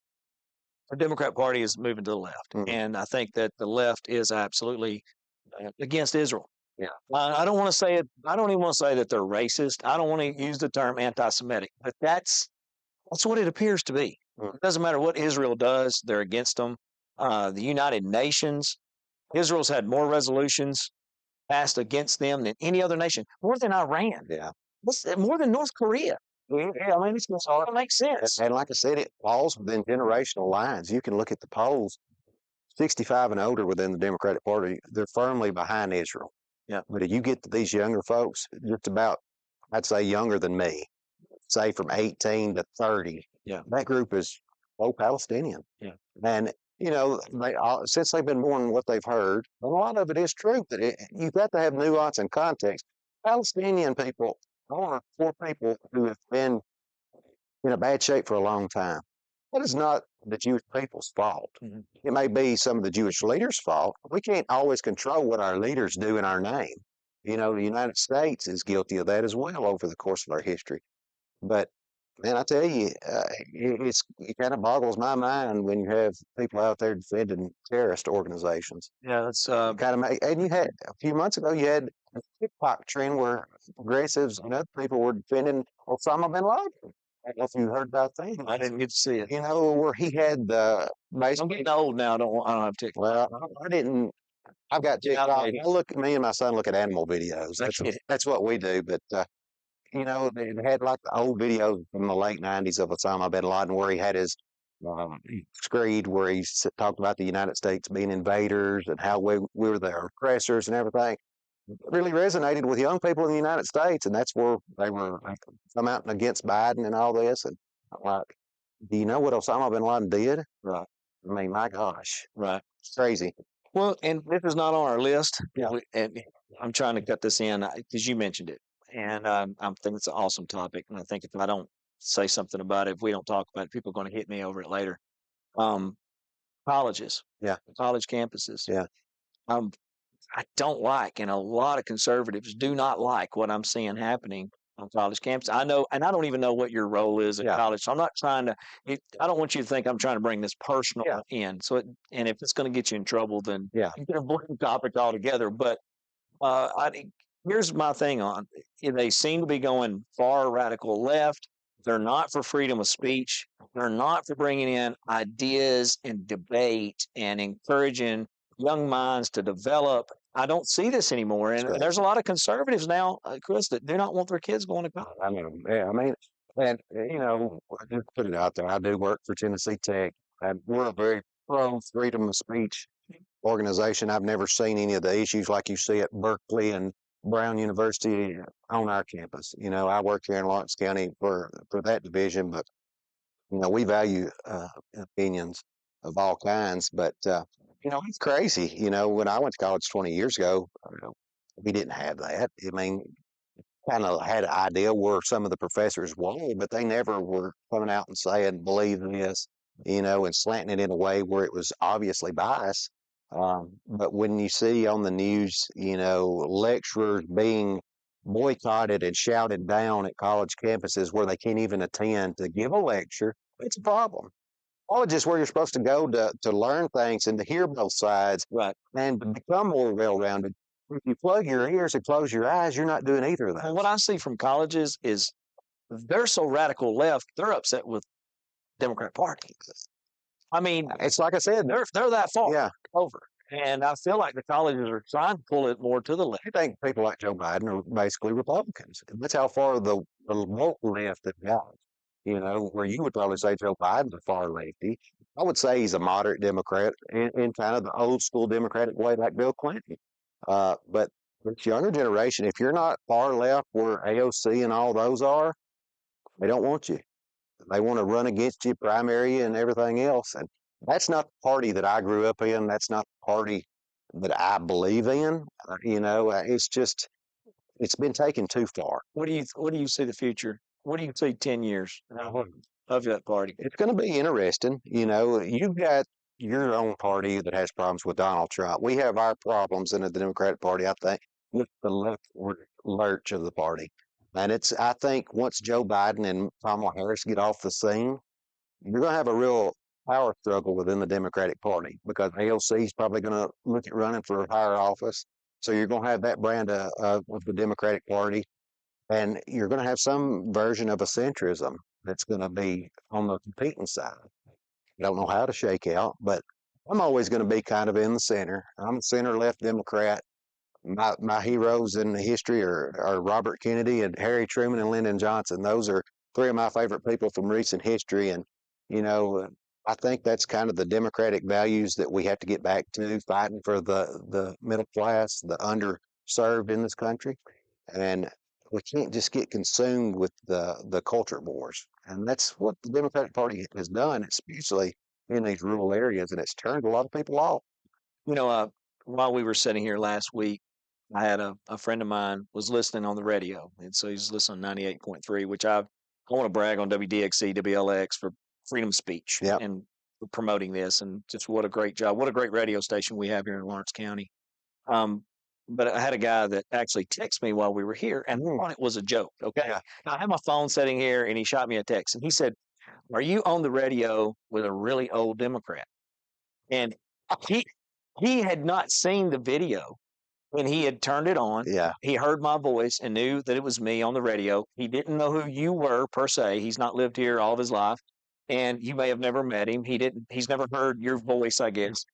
S2: Democrat Party is moving to the left, and I think that the left is absolutely against Israel.
S3: Yeah.
S2: I don't want to say it. I don't even want to say that they're racist. I don't want to use the term anti-Semitic, but that's what it appears to be. It doesn't matter what Israel does; they're against them. The United Nations, Israel's had more resolutions passed against them than any other nation, more than Iran.
S3: Yeah.
S2: More than North Korea. Yeah, I mean, it makes sense.
S3: And like I said, it falls within generational lines. You can look at the polls, 65 and older within the Democratic Party, they're firmly behind Israel.
S2: Yeah.
S3: But if you get to these younger folks, just about, I'd say younger than me, say from 18 to 30, that group is pro-Palestinian.
S2: Yeah.
S3: And, since they've been born what they've heard, a lot of it is true. You've got to have nuance and context. Palestinian people are poor people who have been in a bad shape for a long time. That is not the Jewish people's fault. It may be some of the Jewish leaders' fault. We can't always control what our leaders do in our name. The United States is guilty of that as well over the course of our history. But man, I tell you, it kind of boggles my mind when you have people out there defending terrorist organizations.
S2: Yeah, that's
S3: And you had a few months ago, you had a TikTok trend where progressives and other people were defending Osama bin Laden. I don't know if you heard about that.
S2: I didn't get to see it.
S3: Where he had the.
S2: I'm getting old now. I don't have TikTok.
S3: Well, I didn't. I've got TikTok. Me and my son look at animal videos. That's what we do. But they had like the old videos from the late '90s of Osama bin Laden where he had his screed where he talked about the United States being invaders and how we were their oppressors and everything. It really resonated with young people in the United States, and that's where they were come out against Biden and all this. And I'm like, do you know what Osama bin Laden did?
S2: Right.
S3: I mean, my gosh,
S2: Right.
S3: It's crazy.
S2: Well, and this is not on our list.
S3: Yeah.
S2: And I'm trying to cut this in because you mentioned it, and I think it's an awesome topic. And I think if I don't say something about it, if we don't talk about it, people are going to hit me over it later. Colleges, college campuses.
S3: Yeah.
S2: I don't like, and a lot of conservatives do not like what I'm seeing happening on college campus. I know, and I don't even know what your role is at college. So I'm not trying to. I don't want you to think I'm trying to bring this personal in. So, and if it's going to get you in trouble, then I'm going to blame the topic altogether. But here's my thing on: they seem to be going far radical left. They're not for freedom of speech. They're not for bringing in ideas and debate and encouraging young minds to develop. I don't see this anymore. And
S3: Right.
S2: there's a lot of conservatives now, Chris, that do not want their kids going to college.
S3: I mean, yeah, I mean, and just put it out there. I do work for Tennessee Tech, and we're a very pro freedom of speech organization. I've never seen any of the issues like you see at Berkeley and Brown University on our campus. I work here in Lawrence County for that division, but we value opinions of all kinds. But it's crazy. When I went to college 20 years ago, we didn't have that. I mean, kind of had an idea where some of the professors were, but they never were coming out and saying, believe this, and slanting it in a way where it was obviously biased. But when you see on the news, lecturers being boycotted and shouted down at college campuses where they can't even attend to give a lecture, it's a problem. College is where you're supposed to go to learn things and to hear both sides,
S2: Right.
S3: and to become more well-rounded. If you plug your ears and close your eyes, you're not doing either of
S2: And
S3: those.
S2: what I see from colleges is they're so radical left, they're upset with Democrat Party. I mean,
S3: It's like I said,
S2: they're that far
S3: yeah.
S2: over. And I feel like the colleges are trying to pull it more to the left.
S3: I think people like Joe Biden are basically Republicans. And that's how far the woke left have got. Where you would probably say Joe Biden's a far lefty. I would say he's a moderate Democrat in kind of the old school Democratic way, like Bill Clinton. But this younger generation, if you're not far left where AOC and all those are, they don't want you. They want to run against you, primary and everything else. And that's not the party that I grew up in. That's not the party that I believe in. It's been taken too far.
S2: What do you see the future? What do you see 10 years of that party?
S3: It's going to be interesting. You've got your own party that has problems with Donald Trump. We have our problems in the Democratic Party, I think, with the leftward lurch of the party. And I think once Joe Biden and Kamala Harris get off the scene, you're going to have a real power struggle within the Democratic Party because AOC is probably going to look at running for higher office. So you're going to have that brand of the Democratic Party, and you're going to have some version of a centrism that's going to be on the competing side. I don't know how to shake out, but I'm always going to be kind of in the center. I'm a center left Democrat. My heroes in history are Robert Kennedy and Harry Truman and Lyndon Johnson. Those are three of my favorite people from recent history. And, I think that's kind of the democratic values that we have to get back to, fighting for the middle class, the underserved in this country. And we can't just get consumed with the culture wars. And that's what the Democratic Party has done, especially in these rural areas. And it's turned a lot of people off.
S2: While we were sitting here last week, I had a friend of mine was listening on the radio, and so he's listening on 98.3, which I want to brag on WDXE, WLX for freedom of speech
S3: Yep.
S2: and for promoting this, and just what a great job, what a great radio station we have here in Lawrence County. But I had a guy that actually texted me while we were here, and I thought it was a joke. Okay,
S3: Yeah.
S2: I had my phone sitting here, and he shot me a text, and he said, "Are you on the radio with a really old Democrat?" And he had not seen the video. When he had turned it on,
S3: Yeah.
S2: he heard my voice and knew that it was me on the radio. He didn't know who you were per se. He's not lived here all of his life, and you may have never met him. He's never heard your voice, I guess.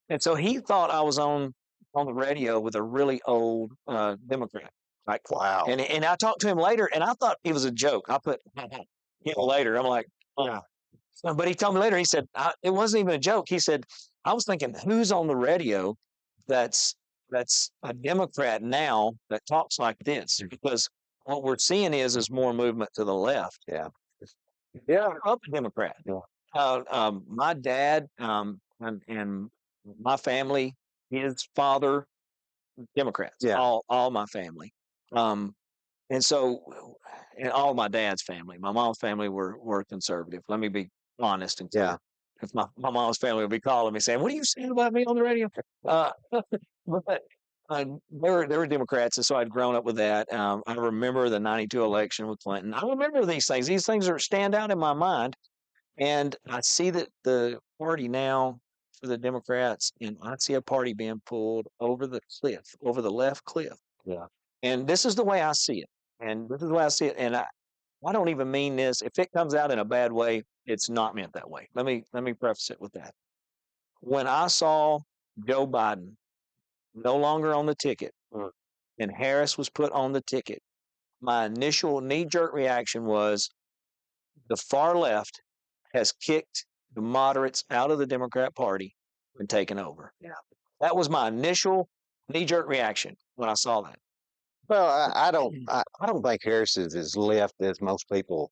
S2: And so he thought I was on the radio with a really old Democrat. Like,
S3: Wow.
S2: and I talked to him later, and I thought it was a joke. I put later. I'm like,
S3: Yeah.
S2: but he told me later. He said it wasn't even a joke. He said I was thinking, who's on the radio that's a Democrat now that talks like this? Because what we're seeing is more movement to the left.
S3: Yeah.
S2: Yeah, I'm a Democrat.
S3: Yeah.
S2: My dad and my family, his father, Democrats.
S3: Yeah.
S2: All my family. And so, and all my dad's family, my mom's family were conservative. Let me be honest and clear.
S3: Yeah.
S2: If my mom's family would be calling me saying, "What are you saying about me on the radio?" But they were Democrats, and so I'd grown up with that. I remember the '92 election with Clinton. I remember these things. These things stand out in my mind, and I see that the party now for the Democrats, and I see a party being pulled over the cliff, over the left cliff.
S3: Yeah.
S2: And this is the way I see it. And this is the way I see it. And I don't even mean this. If it comes out in a bad way, it's not meant that way. Let me preface it with that. When I saw Joe Biden no longer on the ticket and Harris was put on the ticket, my initial knee-jerk reaction was the far left has kicked the moderates out of the Democrat Party and taken over. Yeah. That was my initial knee-jerk reaction when I saw that.
S3: Well, I don't think Harris is as left as most people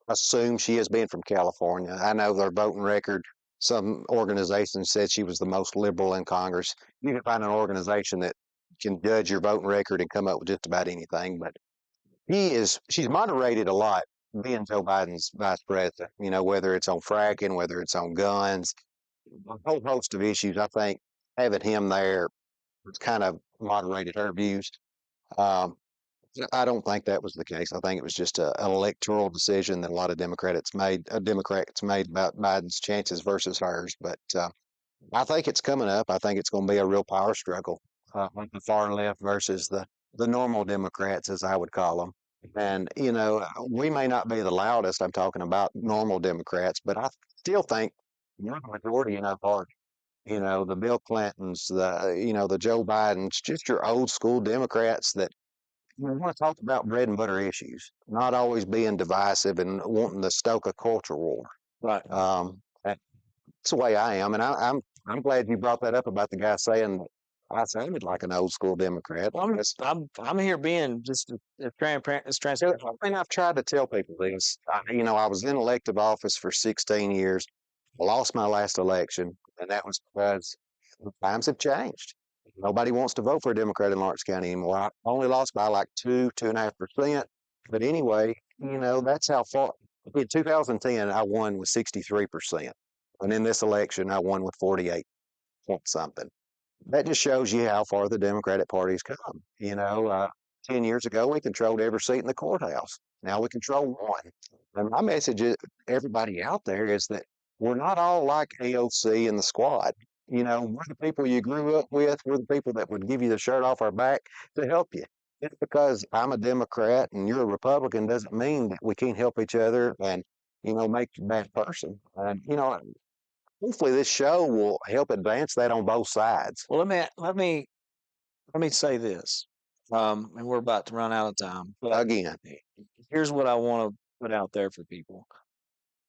S3: assume she is, being from California. I know their voting record. Some organizations said she was the most liberal in Congress. You can find an organization that can judge your voting record and come up with just about anything. But she's moderated a lot being Joe Biden's vice president, whether it's on fracking, whether it's on guns, a whole host of issues. I think having him there has kind of moderated her views. Um, I don't think that was the case. I think it was just an electoral decision that a lot of Democrats made about Biden's chances versus hers. But I think it's coming up. I think it's going to be a real power struggle with the far left versus the normal Democrats, as I would call them. And we may not be the loudest. I'm talking about normal Democrats, but I still think we're the majority in our party. The Bill Clintons, the Joe Bidens, just your old school Democrats that want to talk about bread and butter issues, not always being divisive and wanting to stoke a culture war.
S2: Right.
S3: That's the way I am, and I'm glad you brought that up about the guy saying that I sounded like an old school Democrat.
S2: Well, I'm here being just as transparent.
S3: I mean, I've tried to tell people this. I was in elective office for 16 years. I lost my last election, and that was because times have changed. Nobody wants to vote for a Democrat in Lawrence County anymore. I only lost by like 2.5%. But anyway, that's how far. In 2010, I won with 63%. And in this election, I won with 48 point something. That just shows you how far the Democratic Party's come. 10 years ago, we controlled every seat in the courthouse. Now we control one. And my message to everybody out there is that we're not all like AOC and the squad. We're the people you grew up with. We're the people that would give you the shirt off our back to help you. Just because I'm a Democrat and you're a Republican doesn't mean that we can't help each other and, make you a bad person. And, hopefully this show will help advance that on both sides.
S2: Well, let me say this, and we're about to run out of time. But
S3: Again,
S2: here's what I want to put out there for people,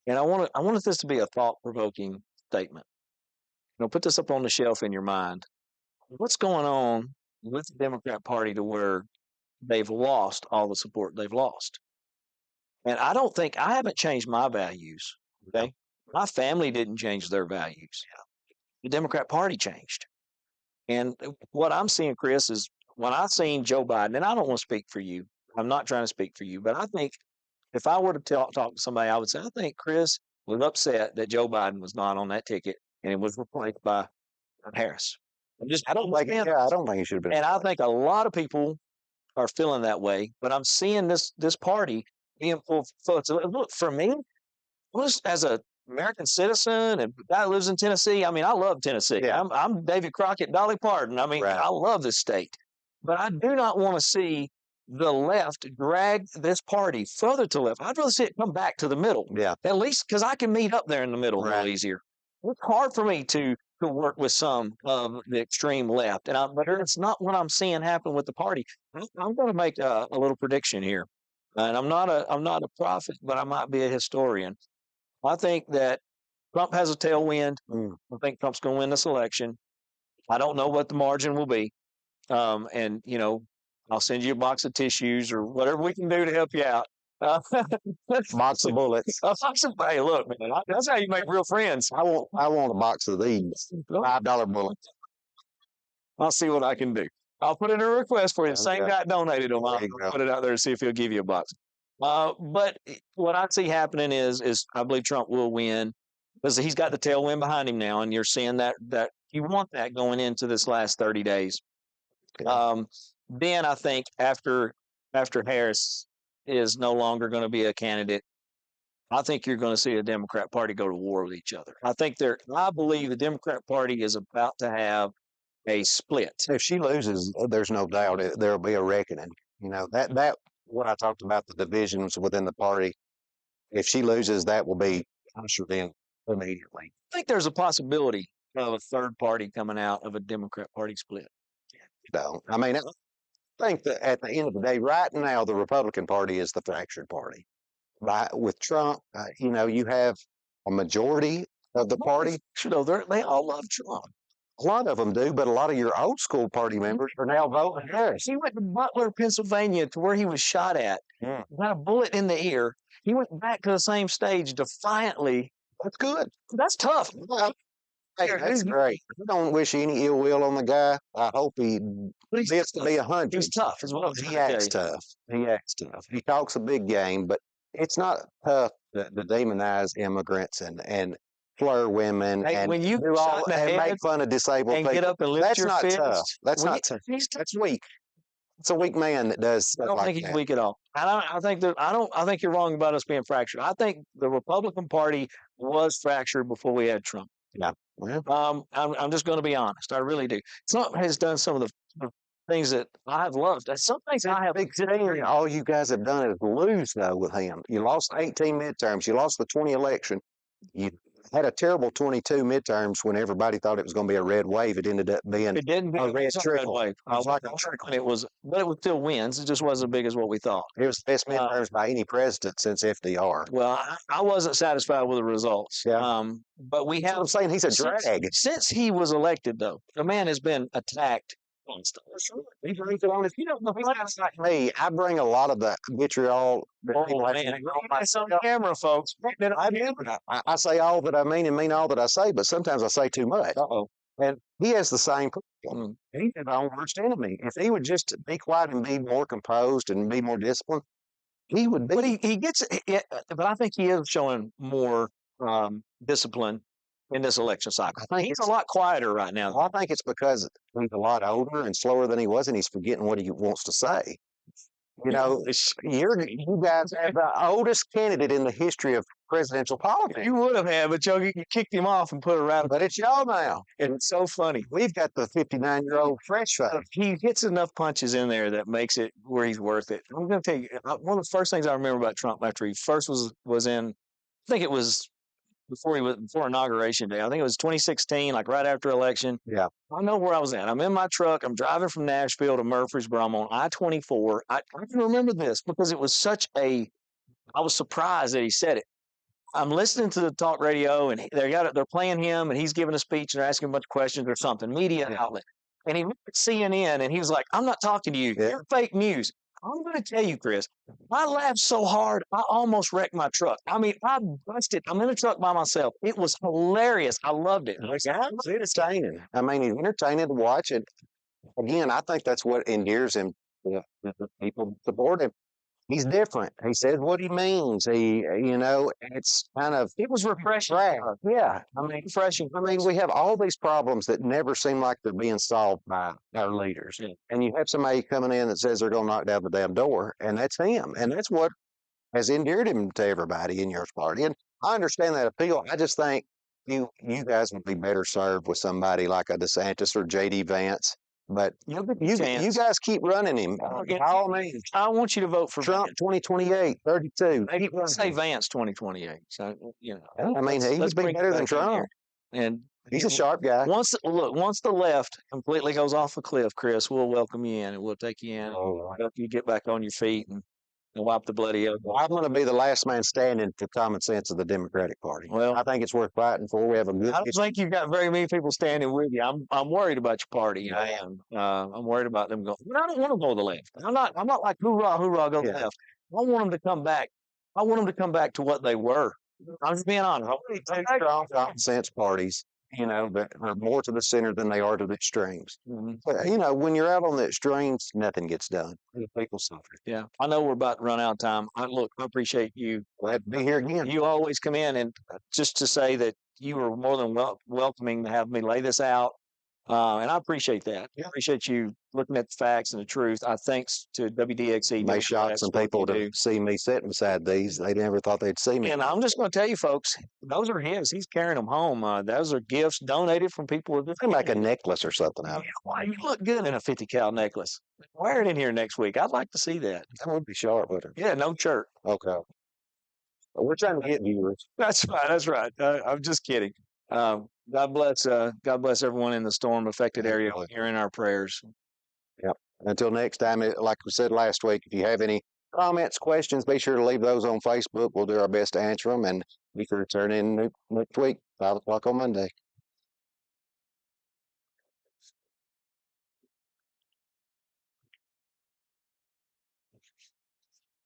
S2: and I want this to be a thought-provoking statement. Put this up on the shelf in your mind. What's going on with the Democrat Party to where they've lost all the support they've lost? And I haven't changed my values. Okay, my family didn't change their values. The Democrat Party changed. And what I'm seeing, Chris, is when I seen Joe Biden, and I don't want to speak for you. I'm not trying to speak for you, but I think if I were to talk to somebody, I would say, I think Chris was upset that Joe Biden was not on that ticket and it was replaced by Harris.
S3: I don't think he should have been.
S2: And I think a lot of people are feeling that way, but I'm seeing this party being full. Look, for me, as a American citizen and guy who lives in Tennessee, I mean, I love Tennessee.
S3: Yeah.
S2: I'm David Crockett, Dolly Parton. I mean,
S3: Right.
S2: I love this state, but I do not want to see the left drag this party further to the left. I'd rather see it come back to the middle.
S3: Yeah.
S2: At least because I can meet up there in the middle a
S3: Right.
S2: little easier. It's hard for me to work with some of the extreme left, but it's not what I'm seeing happen with the party. I'm going to make a little prediction here, and I'm not a prophet, but I might be a historian. I think that Trump has a tailwind. I think Trump's going to win this election. I don't know what the margin will be, and I'll send you a box of tissues or whatever we can do to help you out.
S3: Box of bullets.
S2: Hey, look, man, that's how you make real friends.
S3: I want a box of these $5 bullets.
S2: I'll see what I can do. I'll put in a request for you. The same
S3: Okay.
S2: guy donated them. I'll put it out there and see if he'll give you a box. But what I see happening is I believe Trump will win because he's got the tailwind behind him now, and you're seeing that you want that going into this last 30 days.
S3: Okay.
S2: Then I think after Harris is no longer going to be a candidate, I think you're going to see a Democrat Party go to war with each other. I believe the Democrat Party is about to have a split.
S3: If she loses, there's no doubt there'll be a reckoning. That what I talked about, the divisions within the party. If she loses, that will be ushered in immediately.
S2: I think there's a possibility of a third party coming out of a Democrat Party split.
S3: So, I mean, I think that at the end of the day, right now, the Republican Party is the fractured party. Right, with Trump, you have a majority of the party.
S2: You know, they all love Trump.
S3: A lot of them do, but a lot of your old school party members are now voting Harris.
S2: He went to Butler, Pennsylvania, to where he was shot at.
S3: Yeah.
S2: Got a bullet in the ear. He went back to the same stage defiantly.
S3: That's good.
S2: That's tough.
S3: Well, hey, that's great. I don't wish any ill will on the guy. I hope he gets to be 100.
S2: He's tough as well.
S3: He acts tough. He acts tough. He talks a big game, but it's not tough to demonize immigrants and slur women
S2: Hey,
S3: and
S2: when you
S3: do
S2: shot
S3: all
S2: in the
S3: and
S2: head
S3: make fun of disabled
S2: and
S3: people.
S2: get up and lift
S3: That's
S2: your
S3: not
S2: fist.
S3: tough. That's
S2: When
S3: not tough.
S2: he's
S3: That's weak. It's a weak man that does
S2: I
S3: stuff
S2: don't
S3: like
S2: think he's
S3: that.
S2: weak at all. I think you're wrong about us being fractured. I think the Republican Party was fractured before we had Trump.
S3: Yeah. Well,
S2: I'm just going to be honest. I really do. Trump has done some of the things that I've loved. Some things I have
S3: big thing. All you guys have done is lose though with him. You lost 18 midterms. You lost the 20 election. You had a terrible 22 midterms when everybody thought it was going to be a red wave. It ended up being
S2: It didn't
S3: a red trickle.
S2: wave.
S3: I was like a
S2: trickle. But it was still wins. It just wasn't as big as what we thought.
S3: It was the best midterms by any president since FDR.
S2: Well, I wasn't satisfied with the results.
S3: Yeah.
S2: But we have.
S3: I'm saying he's a drag.
S2: Since he was elected, though, the man has been attacked constantly.
S3: He's on his, he's like me. I bring a lot of the vitriol.
S2: It's on camera, folks.
S3: I say all that I mean and mean all that I say, but sometimes I say too much. And he has the same problem. He's his own worst enemy. If he would just be quiet and be more composed and be more disciplined, he would be.
S2: But he gets it. But I think he is showing more discipline in this election cycle. I think he's a lot quieter right now.
S3: I think it's because he's a lot older and slower than he was, and he's forgetting what he wants to say. You know, you guys have the oldest candidate in the history of presidential politics.
S2: You would have had, but you kicked him off and put a round.
S3: But it's y'all now.
S2: And it's so funny.
S3: We've got the 59-year-old fresh face.
S2: He hits enough punches in there that makes it where he's worth it. I'm going to tell you, one of the first things I remember about Trump after he first was in, I think it was before inauguration day. I think it was 2016, like right after election.
S3: Yeah.
S2: I know where I was at. I'm in my truck. I'm driving from Nashville to Murfreesboro. I'm on I-24. I can remember this because it was I was surprised that he said it. I'm listening to the talk radio and they're playing him and he's giving a speech and they're asking a bunch of questions or something, media outlet. And he looked at CNN and he was like, I'm not talking to you. Yeah. You're fake news. I'm going to tell you, Chris, I laughed so hard, I almost wrecked my truck. I mean, I busted. I'm in a truck by myself. It was hilarious. I loved it.
S3: It's entertaining. I mean, it's entertaining to watch it. Again, I think that's what endears him to the people that support him. He's different. He says what he means. It's kind of...
S2: It was refreshing.
S3: Yeah. I mean, refreshing. I mean, we have all these problems that never seem like they're being solved by our leaders. Yeah. And you have somebody coming in that says they're going to knock down the damn door, and that's him. And that's what has endeared him to everybody in your party. And I understand that appeal. I just think you guys would be better served with somebody like a DeSantis or J.D. Vance. But you guys keep running him. All means.
S2: I want you to vote for
S3: Trump 2028, 32.
S2: Maybe say Vance 2028. So
S3: I mean, he's been better than Trump.
S2: And
S3: he's a sharp guy.
S2: Once the left completely goes off a cliff, Chris, we'll welcome you in and we'll take you in. Help you get back on your feet and wipe the bloody elbow.
S3: I'm going to be the last man standing for common sense of the Democratic Party. Well, I think it's worth fighting for. We have a good.
S2: I don't think you've got very many people standing with you. I'm worried about your party. I am. I'm worried about them going. I don't want to go to the left. I'm not like hoorah, hoorah, go to the left. I want them to come back. I want them to come back to what they were. I'm just being honest.
S3: Two strong common sense parties. That are more to the center than they are to the extremes. Mm-hmm. But, when you're out on the extremes, nothing gets done. People suffer.
S2: Yeah. I know we're about to run out of time. I appreciate you.
S3: Glad to be here again.
S2: You always come in, and just to say that you were more than welcoming to have me lay this out. And I appreciate that. I appreciate you looking at the facts and the truth. I thanks to WDXE,
S3: May shock
S2: WDX,
S3: some
S2: what
S3: people
S2: you
S3: to
S2: do.
S3: see me sitting beside these. They never thought they'd see me.
S2: And I'm just going to tell you, folks, those are his. He's carrying them home. Those are gifts donated from people with
S3: They make a necklace or something out of it.
S2: Why you look good in a 50 cal necklace? Wear it in here next week. I'd like to see that.
S3: That would be sharp, wouldn't it?
S2: Yeah, no shirt.
S3: Okay. Well, we're trying to get viewers.
S2: That's right. That's right. I'm just kidding. God bless. God bless everyone in the storm affected area.
S3: Absolutely.
S2: You're in our prayers.
S3: Yep. Until next time, like we said last week, if you have any comments, questions, be sure to leave those on Facebook. We'll do our best to answer them, and be sure to turn in next week, 5 o'clock on Monday.